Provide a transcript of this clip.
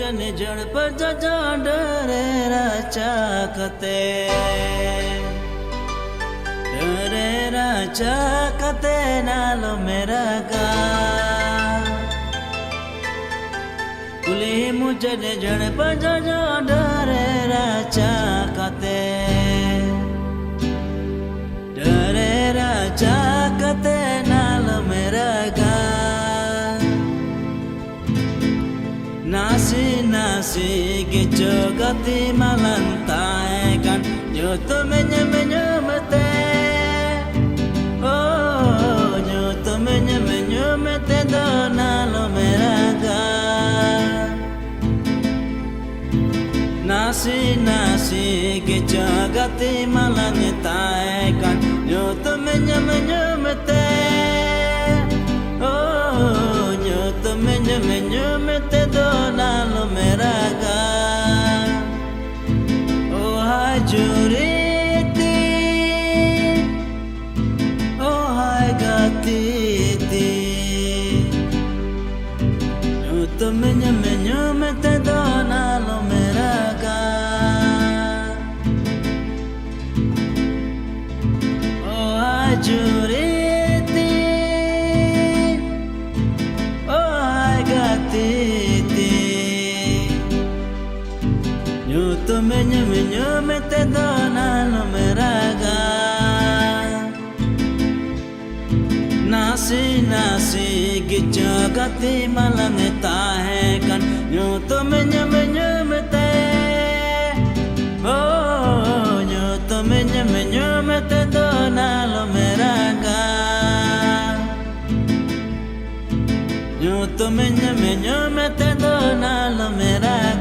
मुझन जड़ पर डरे राचा कते नालो मेरा गा कुली मुझन जड़ पर डरे राचा कते नालो मेरा गा Nasi gijo gati malantai kan nyoto menyemete oh nyoto menyemete donalo meraga nasi gijo gati malantai kan nyoto menyemete oh nyoto menyemete donalo meraga oh hajuriti oh hai gatiti nyoto menyemete donalo meraga oh hajuriti Nyoto menyemete donalo meraga Nasi gijo gati malangeta hai kan Nyoto menyemete oh nyoto menyemete donalo meraga Nyoto menyemete donalo meraga